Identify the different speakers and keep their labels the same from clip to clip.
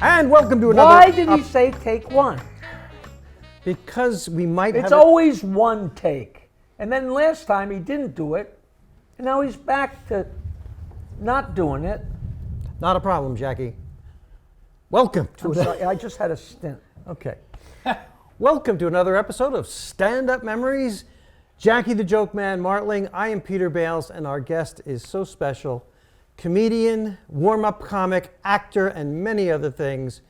Speaker 1: And welcome to another...
Speaker 2: Why did he say take one?
Speaker 1: Because we might have...
Speaker 2: It's always one take. And then last time he didn't do it, and now he's back to not doing it.
Speaker 1: Not a problem, Jackie. Welcome to...
Speaker 2: Sorry, I just had a stint.
Speaker 1: Okay. Welcome to another episode of Stand-Up Memories. Jackie the Joke Man Martling. I am Peter Bales, and our guest is so special. Comedian, warm-up comic, actor, and many other things,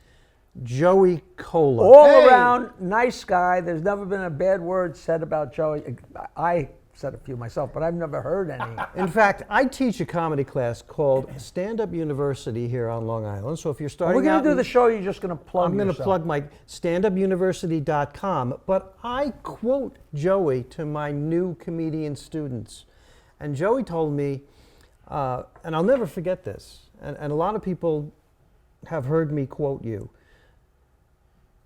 Speaker 1: Joey Kola.
Speaker 2: All around nice guy. There's never been a bad word said about Joey. I said a few myself, but I've never heard any.
Speaker 1: In fact, I teach a comedy class called Stand-Up University here on Long Island. So if you're starting
Speaker 2: We're going to do the show, you're just going to plug
Speaker 1: I'm going to plug my standupuniversity.com, but I quote Joey to my new comedian students. And Joey told me, and I'll never forget this, and a lot of people have heard me quote you.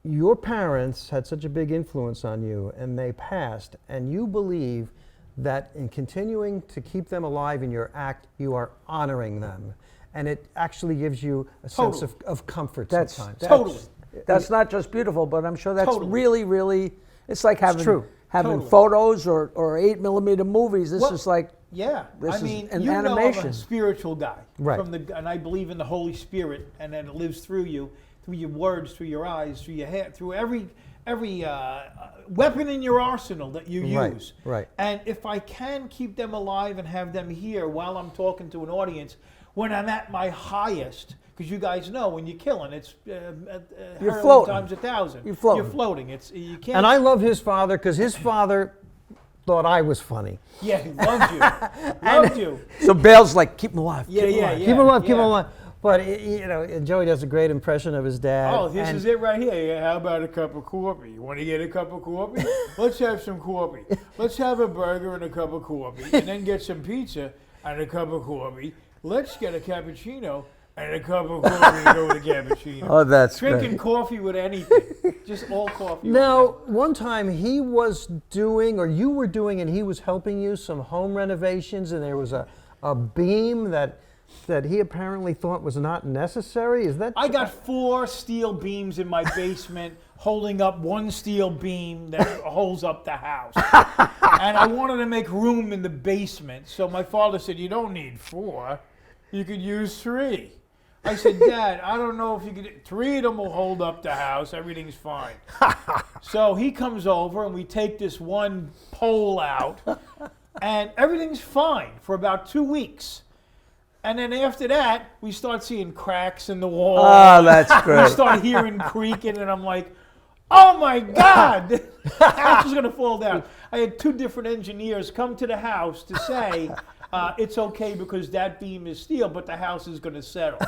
Speaker 1: Your parents had such a big influence on you, and they passed, and you believe that in continuing to keep them alive in your act, you are honoring them. And it actually gives you a sense of comfort sometimes.
Speaker 2: That's not just beautiful, but I'm sure that's really, it's like having
Speaker 3: Totally.
Speaker 2: photos or 8mm movies. This is like,
Speaker 3: yeah,
Speaker 2: this
Speaker 3: I
Speaker 2: is
Speaker 3: mean,
Speaker 2: an
Speaker 3: you
Speaker 2: animation.
Speaker 3: know I'm a spiritual guy.
Speaker 1: Right.
Speaker 3: And I believe in the Holy Spirit, and that it lives through you, through your words, through your eyes, through your hair, through every weapon in your arsenal that you use.
Speaker 1: Right.
Speaker 3: And if I can keep them alive and have them here while I'm talking to an audience, when I'm at my highest, because you guys know when you're killing, it's
Speaker 2: You're floating.
Speaker 3: times 1,000.
Speaker 2: You're floating.
Speaker 3: You're floating. You can't.
Speaker 1: And I love his father because his father thought I was funny.
Speaker 3: Yeah, he loved you. Loved you.
Speaker 2: So Bale's like, keep him alive.
Speaker 3: Yeah.
Speaker 1: Keep him alive, keep him alive. But, you know, Joey does a great impression of his dad.
Speaker 3: Oh, this is it right here. Yeah, how about a cup of coffee? You want to get a cup of coffee? Let's have some coffee. Let's have a burger and a cup of coffee, and then get some pizza and a cup of coffee. Let's get a cappuccino and a cup of coffee and go with a cappuccino.
Speaker 2: Oh, that's
Speaker 3: Drinking coffee with anything. Just all coffee.
Speaker 1: Now, one time he was doing, or you were doing, and he was helping you some home renovations, and there was a beam that he apparently thought was not necessary. Is that?
Speaker 3: I got 4 steel beams in my basement holding up one steel beam that holds up the house. And I wanted to make room in the basement. So my father said, you don't need 4. You could use 3. I said, Dad, I don't know if you could. 3 of them will hold up the house. Everything's fine. So he comes over and we take this one pole out and everything's fine for about 2 weeks. And then after that, we start seeing cracks in the wall.
Speaker 2: Oh, that's great.
Speaker 3: We start hearing creaking, and I'm like, oh my God, the house is going to fall down. I had 2 different engineers come to the house to say, it's okay because that beam is steel, but the house is going to settle.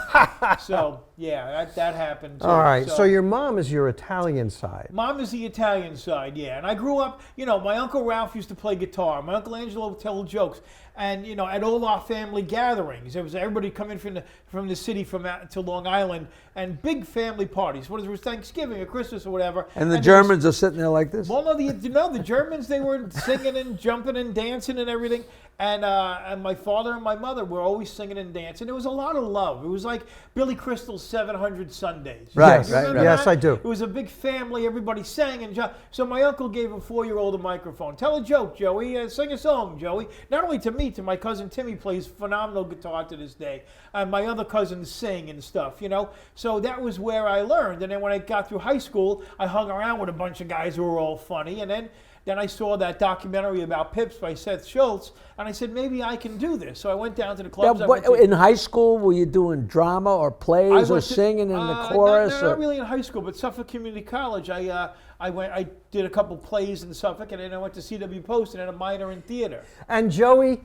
Speaker 3: So, yeah, that happened too.
Speaker 1: All right, so your mom is your Italian side.
Speaker 3: Mom is the Italian side, yeah. And I grew up, you know, my Uncle Ralph used to play guitar. My Uncle Angelo would tell jokes. And, you know, at all our family gatherings, there was everybody coming from the city to Long Island, and big family parties, whether it was Thanksgiving or Christmas or whatever.
Speaker 2: And the Germans are sitting there like this?
Speaker 3: Well, no, the Germans, they were singing and jumping and dancing and everything. And my father and my mother were always singing and dancing. There was a lot of love. It was like Billy Crystal's 700 Sundays.
Speaker 1: Right,
Speaker 2: right.
Speaker 1: Yes, I do.
Speaker 3: It was a big family. Everybody sang. So my uncle gave a 4-year-old a microphone. Tell a joke, Joey. Sing a song, Joey. Not only to me, to my cousin Timmy plays phenomenal guitar to this day. And my other cousins sing and stuff, you know. So that was where I learned. And then when I got through high school, I hung around with a bunch of guys who were all funny. And then I saw that documentary about Pips by Seth Schultz, and I said, maybe I can do this. So I went down to the clubs.
Speaker 2: In high school, were you doing drama or plays or singing in the chorus?
Speaker 3: Not really in high school, but Suffolk Community College. I did a couple plays in Suffolk, and then I went to C.W. Post and had a minor in theater.
Speaker 1: And Joey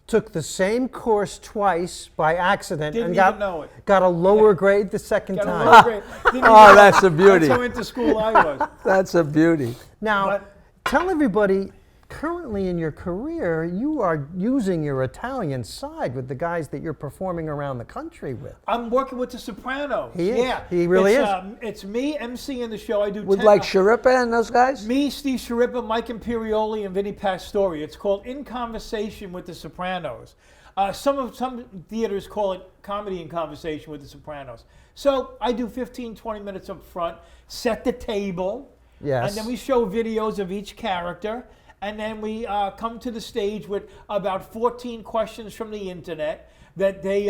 Speaker 1: took the same course twice by accident and got a lower grade the second time.
Speaker 3: A lower grade.
Speaker 2: Oh, that's a beauty.
Speaker 3: That's how into school I was.
Speaker 2: That's a beauty.
Speaker 1: Now, tell everybody, currently in your career, you are using your Italian side with the guys that you're performing around the country with.
Speaker 3: I'm working with the Sopranos.
Speaker 1: He is.
Speaker 3: Yeah,
Speaker 1: He really is.
Speaker 3: It's me emceeing the show. I do
Speaker 2: With like Sharippa and those guys?
Speaker 3: Me, Steve Sharippa, Mike Imperioli, and Vinny Pastore. It's called In Conversation with the Sopranos. Some theaters call it comedy and conversation with The Sopranos. So I do 15, 20 minutes up front, set the table,
Speaker 1: Yes.
Speaker 3: and then we show videos of each character, and then we come to the stage with about 14 questions from the internet that they,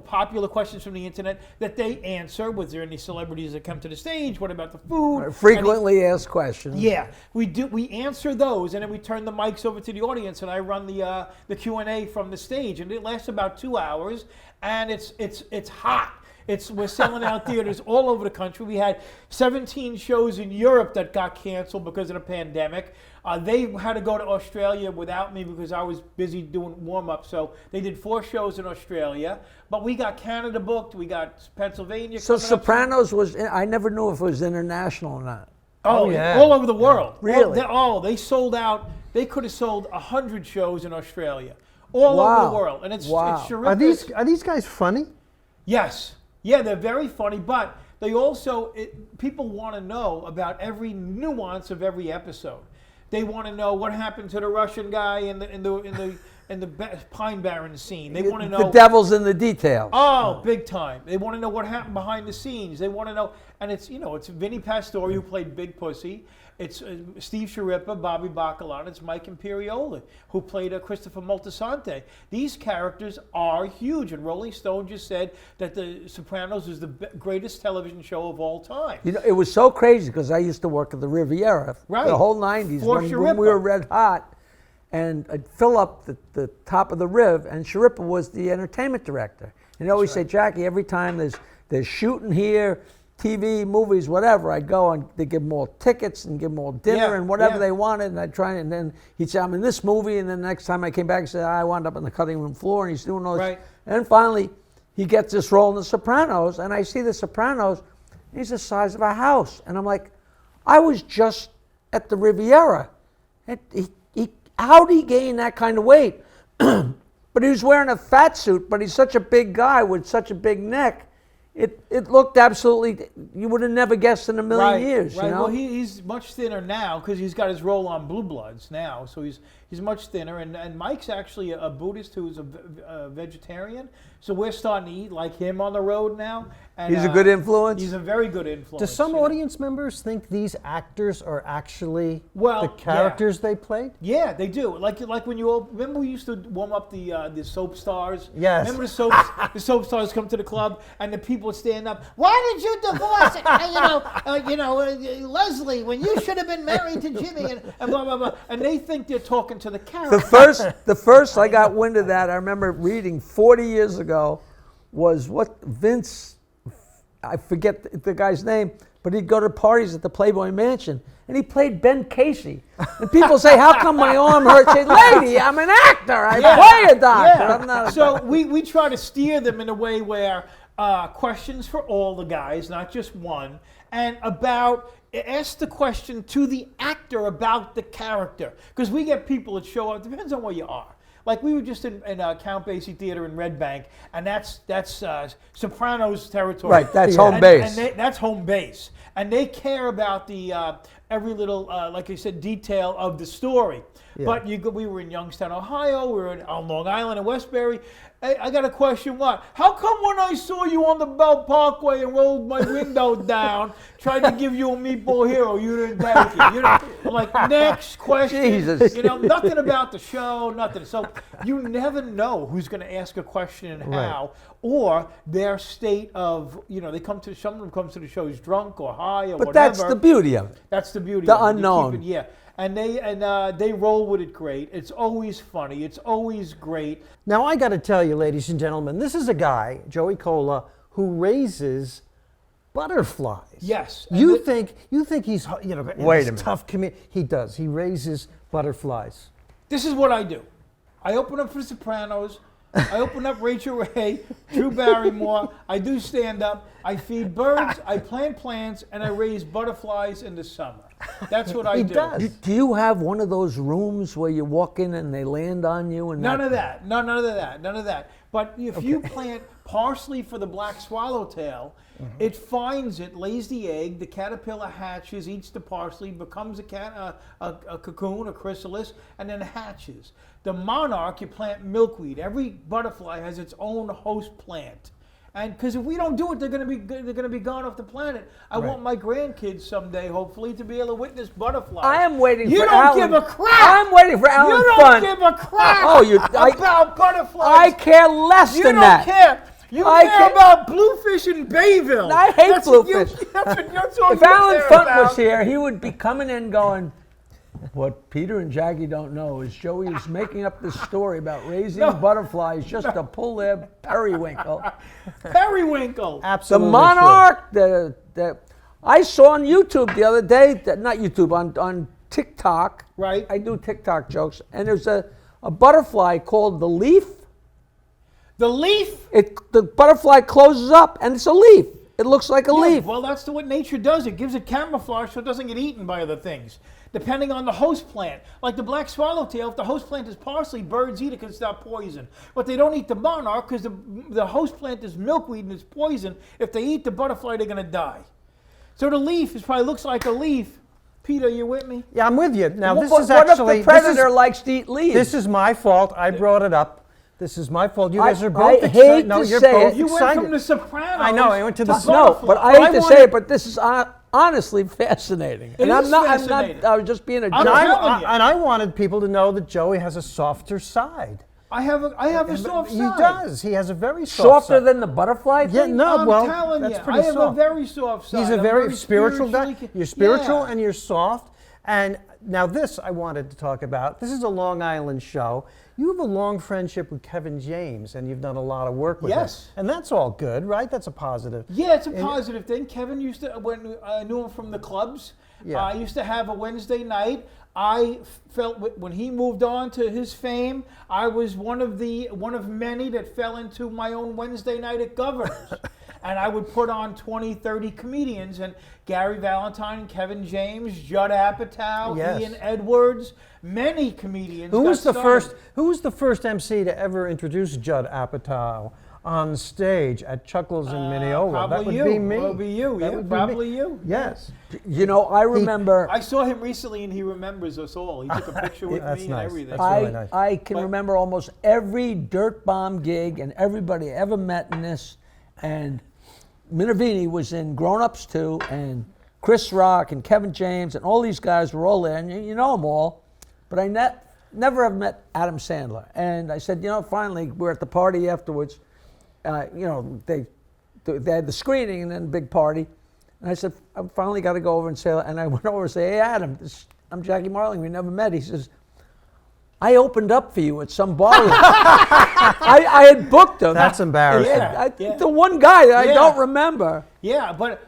Speaker 3: popular questions from the internet that they answer. Was there any celebrities that come to the stage? What about the food?
Speaker 2: Frequently asked questions.
Speaker 3: Yeah, we answer those, and then we turn the mics over to the audience, and I run the Q&A from the stage, and it lasts about 2 hours, and it's hot. We're selling out theaters all over the country. We had 17 shows in Europe that got canceled because of the pandemic. They had to go to Australia without me because I was busy doing warm-up. So they did 4 shows in Australia. But we got Canada booked. We got Pennsylvania.
Speaker 2: So Sopranos I never knew if it was international or not.
Speaker 3: Oh,
Speaker 1: yeah.
Speaker 3: All over the world.
Speaker 2: Really?
Speaker 3: They sold out. They could have sold 100 shows in Australia. All over the world. And it's terrific.
Speaker 1: Are these guys funny?
Speaker 3: Yes. Yeah, they're very funny, but they also, people want to know about every nuance of every episode. They want to know what happened to the Russian guy in the Pine Barrens scene. They want to know
Speaker 2: the devil's in the details.
Speaker 3: Oh, big time. They want to know what happened behind the scenes. They want to know, and it's Vinny Pastore who played Big Pussy. It's Steve Sciarippa, Bobby Bacala, and it's Mike Imperioli who played Christopher Moltisanti. These characters are huge, and Rolling Stone just said that The Sopranos is the greatest television show of all time.
Speaker 2: It was so crazy because I used to work at the Riviera the whole 90s when we were red hot. And I'd fill up the top of the Riv, and Sciarippa was the entertainment director. And he'd always say, Jackie, every time there's shooting here, TV, movies, whatever, I'd go and they give them all tickets and give them all dinner and whatever they wanted, and I'd try, and then he'd say, I'm in this movie, and then the next time I came back, he said, I wound up on the cutting room floor, and he's doing all this.
Speaker 3: Right.
Speaker 2: And finally, he gets this role in The Sopranos, and I see The Sopranos, and he's the size of a house. And I'm like, I was just at the Riviera. How'd he gain that kind of weight? But he was wearing a fat suit, but he's such a big guy with such a big neck. It looked absolutely, you would have never guessed in a million years.
Speaker 3: Right.
Speaker 2: You know?
Speaker 3: Well, he's much thinner now because he's got his role on Blue Bloods now. So he's much thinner. And Mike's actually a Buddhist who's a vegetarian. So we're starting to eat like him on the road now. And,
Speaker 2: he's a good influence?
Speaker 3: He's a very good influence.
Speaker 1: Do some audience members think these actors are actually the characters they played?
Speaker 3: Yeah, they do. Like when remember we used to warm up the soap stars?
Speaker 1: Yes.
Speaker 3: Remember the soap stars come to the club and the people would stand up. Why did you divorce? Leslie, when you should have been married to Jimmy and blah blah blah. And they think they're talking to the character.
Speaker 2: The first I got wind of that, I remember reading 40 years ago, was what Vince. I forget the guy's name, but he'd go to parties at the Playboy Mansion, and he played Ben Casey. And people say, how come my arm hurts? Say, lady, I'm an actor. I play a doctor.
Speaker 3: Yeah.
Speaker 2: I'm not a
Speaker 3: So
Speaker 2: doctor.
Speaker 3: we try to steer them in a way where questions for all the guys, not just one, and ask the question to the actor about the character. Because we get people that show up, depends on where you are. Like we were just in Count Basie Theater in Red Bank, and that's Sopranos territory.
Speaker 2: Right, that's home base.
Speaker 3: And that's home base, and they care about the every little, like I said, detail of the story. Yeah. But we were in Youngstown, Ohio. We were on Long Island and Westbury. Hey, I got a question. How come when I saw you on the Belt Parkway and rolled my window down, tried to give you a meatball hero, you didn't take it? I'm like, next question.
Speaker 2: Jesus.
Speaker 3: Nothing about the show, nothing. So you never know who's going to ask a question and how, or their state of, some of them comes to the show is drunk or high or whatever.
Speaker 2: But that's the beauty of it.
Speaker 3: That's the beauty
Speaker 2: the
Speaker 3: of it.
Speaker 2: Unknown.
Speaker 3: And they roll with it great. It's always funny. It's always great.
Speaker 1: Now I got to tell you, ladies and gentlemen, this is a guy, Joey Kola, who raises butterflies.
Speaker 3: Yes.
Speaker 1: You think he's
Speaker 2: Wait a minute.
Speaker 1: tough comedian? He does. He raises butterflies.
Speaker 3: This is what I do. I open up for Sopranos. I open up Rachael Ray, Drew Barrymore. I do stand up. I feed birds. I plant plants, and I raise butterflies in the summer. That's what I
Speaker 1: He
Speaker 3: do.
Speaker 1: does.
Speaker 2: Do you have one of those rooms where you walk in and they land on you? And
Speaker 3: None of that. None of that. But if you plant parsley for the black swallowtail, it finds it, lays the egg, the caterpillar hatches, eats the parsley, becomes a cocoon, a chrysalis, and then hatches. The monarch, you plant milkweed. Every butterfly has its own host plant. And because if we don't do it, they're going to be gone off the planet. I want my grandkids someday, hopefully, to be able to witness butterflies.
Speaker 2: I am waiting
Speaker 3: you
Speaker 2: for
Speaker 3: don't
Speaker 2: Alan.
Speaker 3: give a crap.
Speaker 2: I'm waiting for Alan
Speaker 3: You
Speaker 2: Fun.
Speaker 3: don't give a crap about butterflies.
Speaker 2: I care less
Speaker 3: You
Speaker 2: than
Speaker 3: don't
Speaker 2: that.
Speaker 3: care. You care about bluefish in Bayville.
Speaker 2: I hate bluefish.
Speaker 3: That's all
Speaker 2: If
Speaker 3: you
Speaker 2: Alan
Speaker 3: care
Speaker 2: Fun
Speaker 3: about.
Speaker 2: was here, he would be coming in going, what Peter and Jackie don't know is Joey is making up this story about raising butterflies just to pull their periwinkle.
Speaker 3: Periwinkle.
Speaker 1: Absolutely
Speaker 2: The monarch that I saw on YouTube the other day, not YouTube, on TikTok.
Speaker 3: Right.
Speaker 2: I do TikTok jokes, and there's a butterfly called the leaf.
Speaker 3: The leaf?
Speaker 2: The butterfly closes up, and it's a leaf. It looks like a leaf.
Speaker 3: Well, that's what nature does. It gives it camouflage so it doesn't get eaten by other things. Depending on the host plant. Like the black swallowtail, if the host plant is parsley, birds eat it because it's not poison. But they don't eat the monarch because the host plant is milkweed and it's poison. If they eat the butterfly, they're going to die. So the leaf probably looks like a leaf. Peter, you with me?
Speaker 1: Yeah, I'm with you. Now, this
Speaker 2: What
Speaker 1: is actually...
Speaker 2: if the predator likes to eat leaves?
Speaker 1: This is my fault. I brought it up. This is my fault. You guys are both
Speaker 2: I
Speaker 1: excited.
Speaker 2: hate
Speaker 1: No,
Speaker 2: to
Speaker 1: you're
Speaker 2: say
Speaker 1: both
Speaker 2: it.
Speaker 3: You
Speaker 1: excited.
Speaker 3: went from The Sopranos.
Speaker 1: I know. I went to the...
Speaker 2: No, but I hate to say it, but this is honestly fascinating.
Speaker 3: It is fascinating.
Speaker 2: I was just being a
Speaker 3: I'm
Speaker 2: jerk.
Speaker 3: telling you.
Speaker 1: And I wanted people to know that Joey has a softer side.
Speaker 3: I have a soft side.
Speaker 1: He does. He has a very soft
Speaker 2: Softer
Speaker 1: side.
Speaker 2: than the butterfly
Speaker 1: Yeah,
Speaker 2: thing?
Speaker 1: no,
Speaker 3: I'm
Speaker 1: well,
Speaker 3: telling
Speaker 1: that's
Speaker 3: you,
Speaker 1: pretty
Speaker 3: I have
Speaker 1: soft.
Speaker 3: a very soft side.
Speaker 1: He's a
Speaker 3: I'm
Speaker 1: very spiritual guy.
Speaker 3: spiritually-
Speaker 1: You're spiritual
Speaker 3: Yeah.
Speaker 1: and you're soft. And now this I wanted to talk about. This is a Long Island show. You have a long friendship with Kevin James, and you've done a lot of work with him.
Speaker 3: Yes.
Speaker 1: And that's all good, right? That's a positive.
Speaker 3: Yeah, it's a positive thing. Kevin used to, when I knew him from the clubs, I used to have a Wednesday night. I felt when he moved on to his fame, I was one of many that fell into my own Wednesday night at Governor's. And I would put on 20, 30 comedians, and Gary Valentine, Kevin James, Judd Apatow,
Speaker 1: Yes.
Speaker 3: Ian Edwards, many comedians.
Speaker 1: Who was
Speaker 3: got started.
Speaker 1: Who was the first MC to ever introduce Judd Apatow on stage at Chuckles in Mineola?
Speaker 3: Probably
Speaker 1: That would
Speaker 3: you.
Speaker 1: be me.
Speaker 3: Probably you.
Speaker 1: That
Speaker 3: Yeah,
Speaker 1: would be
Speaker 3: probably
Speaker 1: me.
Speaker 3: you.
Speaker 1: Yes.
Speaker 2: You know, I remember.
Speaker 3: I saw him recently, and he remembers us all. He took a picture with
Speaker 1: That's
Speaker 3: me
Speaker 1: nice.
Speaker 3: and everything.
Speaker 1: That's really nice.
Speaker 2: I can remember almost every dirt bomb gig and everybody I ever met in this. And Minervini was in Grown Ups too, and Chris Rock and Kevin James and all these guys were all there, and you know them all. But I never have met Adam Sandler. And I said, finally, we're at the party afterwards. They had the screening and then a big party. And I said, I finally got to go over and say, and I went over and say, hey, Adam, I'm Jackie Marling. We never met. He says, I opened up for you at some bar. I had booked him.
Speaker 1: That's embarrassing.
Speaker 2: The one guy that I don't remember.
Speaker 3: Yeah, but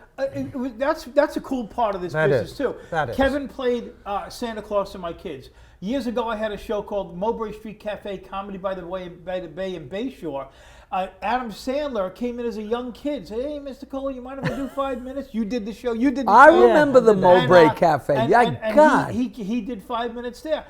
Speaker 3: that's a cool part of this business too.
Speaker 1: That is.
Speaker 3: Kevin played Santa Claus to my kids. Years ago, I had a show called Mowbray Street Cafe Comedy by the Bay in Bayshore. Adam Sandler came in as a young kid. Said, "Hey, Mr. Kola, you mind if I do 5 minutes?" You did the show. You did.
Speaker 2: I remember the Mowbray Cafe.
Speaker 3: And he did 5 minutes there.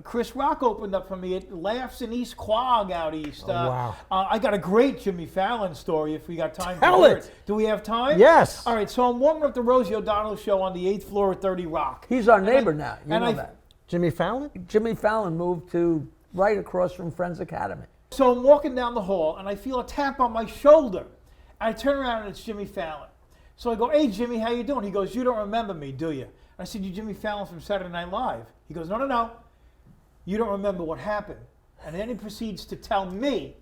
Speaker 3: Chris Rock opened up for me at Laughs in East Quogue out east.
Speaker 1: Wow.
Speaker 3: I got a great Jimmy Fallon story if we got time.
Speaker 1: Tell
Speaker 3: to hear
Speaker 1: it.
Speaker 3: Do we have time?
Speaker 1: Yes.
Speaker 3: All right. So I'm warming up the Rosie O'Donnell Show on the 8th floor at 30 Rock.
Speaker 2: He's our neighbor now. You know that.
Speaker 1: Jimmy Fallon?
Speaker 2: Jimmy Fallon moved to right across from Friends Academy.
Speaker 3: So I'm walking down the hall, and I feel a tap on my shoulder. I turn around, and it's Jimmy Fallon. So I go, "Hey, Jimmy, how you doing?" He goes, "You don't remember me, do you?" I said, "You Jimmy Fallon from Saturday Night Live." He goes, No. You don't remember what happened." And then he proceeds to tell me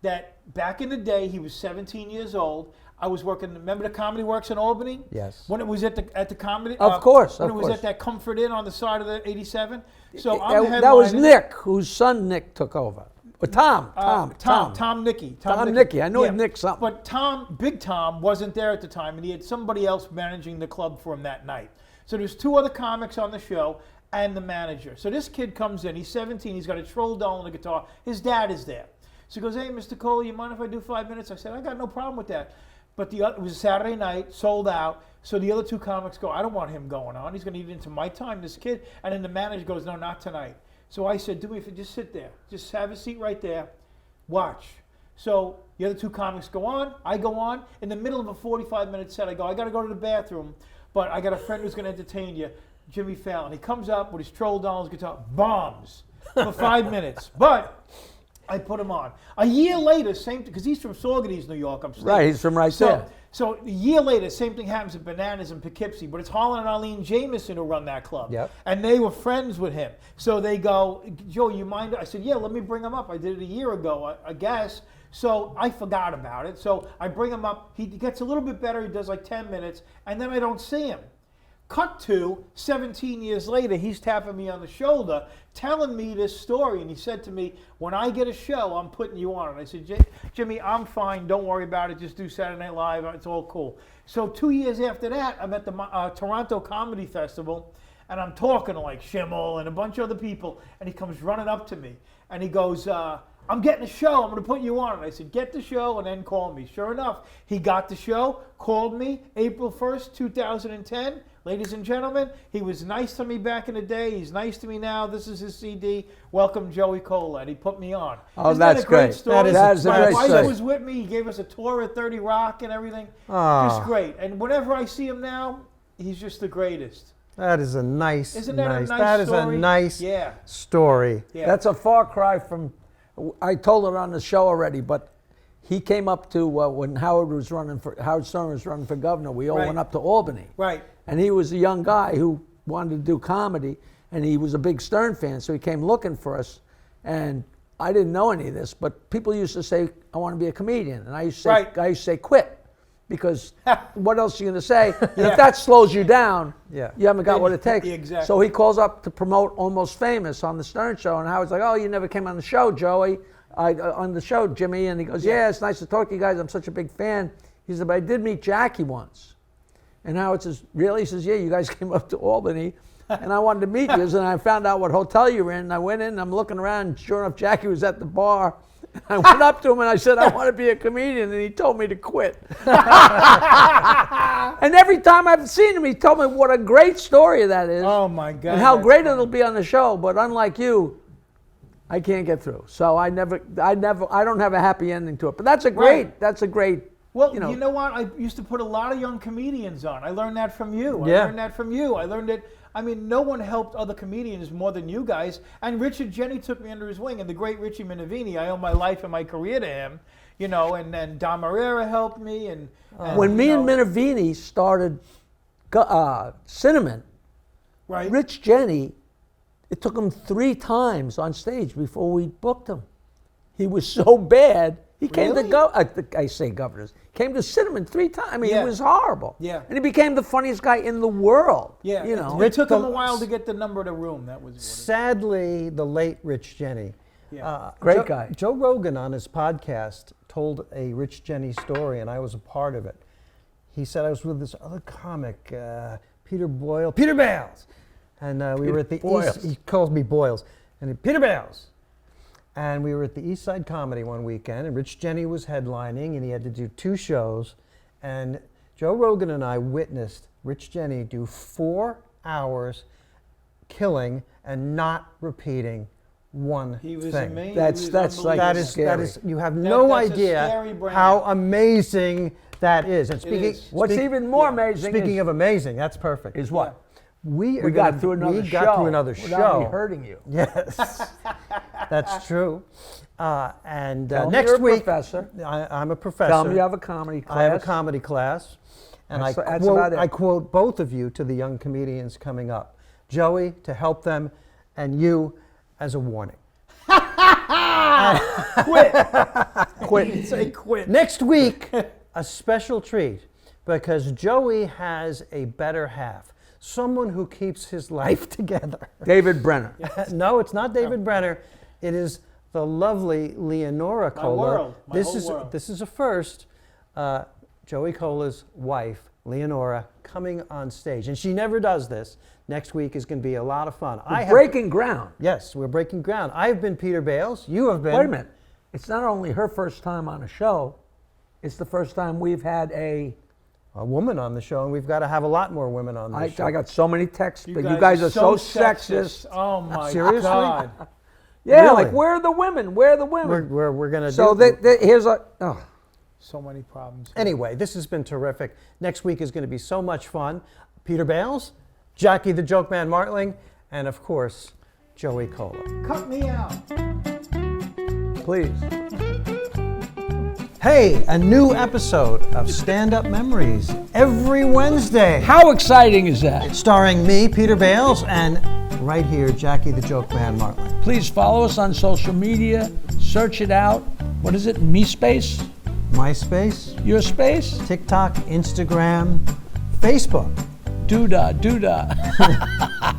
Speaker 3: that back in the day, he was 17 years old. I was working, remember the Comedy Works in Albany?
Speaker 1: Yes.
Speaker 3: When it was at the comedy?
Speaker 2: Of course,
Speaker 3: When
Speaker 2: of
Speaker 3: it was
Speaker 2: course.
Speaker 3: at that Comfort Inn on the side of the 87? So I'm
Speaker 2: That was
Speaker 3: headlining.
Speaker 2: Nick, whose son Nick took over. Or Tom
Speaker 3: Nicky.
Speaker 2: Tom Nicky. I know Nick something.
Speaker 3: But Big Tom wasn't there at the time, and he had somebody else managing the club for him that night. So there's 2 other comics on the show and the manager. So this kid comes in. He's 17. He's got a troll doll and a guitar. His dad is there. So he goes, "Hey, Mr. Kola, you mind if I do 5 minutes?" I said, "I got no problem with that." But it was a Saturday night, sold out. So the other two comics go, I don't want him going on. He's going to eat into my time, this kid. And then the manager goes, no, not tonight. So I said, do me a favor, just sit there. Just have a seat right there. Watch. So the other two comics go on. I go on. In the middle of a 45-minute set, I go, I got to go to the bathroom, but I got a friend who's going to entertain you, Jimmy Fallon. He comes up with his Troll Donald's guitar, bombs for 5 minutes. But I put him on. A year later, same thing, because he's from Saugerties, New York, upstate.
Speaker 2: Right, he's from there.
Speaker 3: So a year later, same thing happens at Bananas in Poughkeepsie, but it's Harlan and Arlene Jamieson who run that club.
Speaker 1: Yep.
Speaker 3: And they were friends with him. So they go, Joe, you mind? I said, yeah, let me bring him up. I did it a year ago, I guess. So I forgot about it. So I bring him up. He gets a little bit better. He does like 10 minutes, and then I don't see him. Cut to 17 years later, he's tapping me on the shoulder, telling me this story. And he said to me, when I get a show, I'm putting you on. And I said, Jimmy, I'm fine. Don't worry about it. Just do Saturday Night Live. It's all cool. So 2 years after that, I'm at the Toronto Comedy Festival, and I'm talking to like Schimmel and a bunch of other people. And he comes running up to me, and he goes, I'm getting a show. I'm going to put you on. And I said, get the show and then call me. Sure enough, he got the show, called me April 1st, 2010. Ladies and gentlemen, he was nice to me back in the day. He's nice to me now. This is his CD. Welcome, Joey Kola. And he put me on.
Speaker 2: Oh,
Speaker 3: Isn't
Speaker 2: that's
Speaker 3: that a great
Speaker 2: great.
Speaker 3: story?
Speaker 2: That is a great
Speaker 3: My
Speaker 2: story.
Speaker 3: wife was with me. He gave us a tour at 30 Rock and everything. Just great. And whenever I see him now, he's just the greatest.
Speaker 1: That is a nice,
Speaker 3: Isn't that a nice
Speaker 1: that
Speaker 3: story?
Speaker 1: is a nice
Speaker 3: Yeah.
Speaker 1: story.
Speaker 3: Yeah.
Speaker 2: That's a far cry from, I told it on the show already, but he came up to, when Howard Stern was running for governor, we all
Speaker 3: Right.
Speaker 2: went up to Albany.
Speaker 3: Right.
Speaker 2: And he was a young guy who wanted to do comedy, and he was a big Stern fan, so he came looking for us. And I didn't know any of this, but people used to say, I want to be a comedian. And I used to say, quit. Because what else are you going to say? And if that slows you down, you haven't got what it takes.
Speaker 3: Exactly.
Speaker 2: So he calls up to promote Almost Famous on the Stern Show, and Howard's like, oh, you never came on the show, Joey. On the show, Jimmy. And he goes, yeah, it's nice to talk to you guys. I'm such a big fan. He said, but I did meet Jackie once. And Howard says, really? He says, yeah, you guys came up to Albany, and I wanted to meet you. And I found out what hotel you were in. And I went in, and I'm looking around, and sure enough, Jackie was at the bar. I went up to him, and I said, I want to be a comedian. And he told me to quit. And every time I've seen him, he told me what a great story that is.
Speaker 3: Oh, my God.
Speaker 2: And how great it'll be on the show. But unlike you, I can't get through. So I don't have a happy ending to it. But that's a great.
Speaker 3: Well, you know what? I used to put a lot of young comedians on. I learned that from you.
Speaker 1: Yeah.
Speaker 3: I learned that from you. I learned it. I mean, no one helped other comedians more than you guys. And Richard Jenny took me under his wing. And the great Richie Minervini, I owe my life and my career to him. You know, and then Don Marrera helped me. And
Speaker 2: when me and Minervini started Cinnamon,
Speaker 3: right.
Speaker 2: Rich Jenny, it took him 3 times on stage before we booked him. He was so bad. He came to I say governors. Came to Cinnamon 3 times. I mean, it was horrible.
Speaker 3: Yeah.
Speaker 2: And he became the funniest guy in the world.
Speaker 3: Yeah.
Speaker 2: You know.
Speaker 3: It took him a while to get the number of the room. That was
Speaker 1: Sadly, the late Rich Jenny.
Speaker 3: Yeah.
Speaker 2: Great guy.
Speaker 1: Joe Rogan on his podcast told a Rich Jenny story, and I was a part of it. He said I was with this other comic, Peter Bales. And we were at the East. He calls me Boyles. And Peter Bales. And we were at the East Side Comedy one weekend, and Rich Jenny was headlining, and he had to do 2 shows. And Joe Rogan and I witnessed Rich Jenny do 4 hours killing and not repeating one
Speaker 3: He was
Speaker 1: thing.
Speaker 3: amazing.
Speaker 2: That's like
Speaker 1: That is you have no
Speaker 3: that's a
Speaker 1: idea
Speaker 3: scary brand.
Speaker 1: how amazing that is. And speaking,
Speaker 3: is.
Speaker 2: What's even more amazing
Speaker 1: speaking of amazing, that's perfect.
Speaker 2: is what?
Speaker 1: We
Speaker 2: got through another show.
Speaker 1: Without me
Speaker 2: hurting you.
Speaker 1: Yes, that's true. And
Speaker 2: Tell me
Speaker 1: next
Speaker 2: you're a
Speaker 1: week,
Speaker 2: professor.
Speaker 1: I'm a professor.
Speaker 2: Tell me you have a comedy class.
Speaker 1: I have a comedy class, and
Speaker 2: That's about it.
Speaker 1: I quote both of you to the young comedians coming up. Joey to help them, and you as a warning.
Speaker 3: Quit. Say quit.
Speaker 1: Next week, a special treat, because Joey has a better half. Someone who keeps his life together.
Speaker 2: David Brenner.
Speaker 1: No, it's not David Brenner. It is the lovely Leonora Kola.
Speaker 3: world. My
Speaker 1: this
Speaker 3: whole
Speaker 1: is
Speaker 3: world.
Speaker 1: This is a first. Joey Kola's wife, Leonora, coming on stage, and she never does this. Next week is going to be a lot of fun.
Speaker 2: Breaking ground.
Speaker 1: Yes, we're breaking ground. I've been Peter Bales. You have been.
Speaker 2: Wait a minute. It's not only her first time on a show, it's the first time we've had a
Speaker 1: woman on the show, and we've got to have a lot more women on the show.
Speaker 2: I got so many texts, but you guys are so sexist.
Speaker 3: Oh my
Speaker 1: Seriously?
Speaker 3: God.
Speaker 2: Yeah,
Speaker 1: Really?
Speaker 2: like, where are the women? Where are the women?
Speaker 1: We're going to
Speaker 2: So here's a... Oh.
Speaker 3: So many problems.
Speaker 1: Anyway, this has been terrific. Next week is going to be so much fun. Peter Bales, Jackie the Joke Man Martling, and of course, Joey Kola.
Speaker 3: Cut me out.
Speaker 2: Please.
Speaker 1: Hey, a new episode of Stand Up Memories every Wednesday.
Speaker 2: How exciting is that?
Speaker 1: Starring me, Peter Bales, and right here, Jackie the Joke Man Martling.
Speaker 2: Please follow us on social media. Search it out. What is it? MeSpace?
Speaker 1: MySpace,
Speaker 2: Your space?
Speaker 1: TikTok, Instagram, Facebook.
Speaker 2: Doodah, doodah.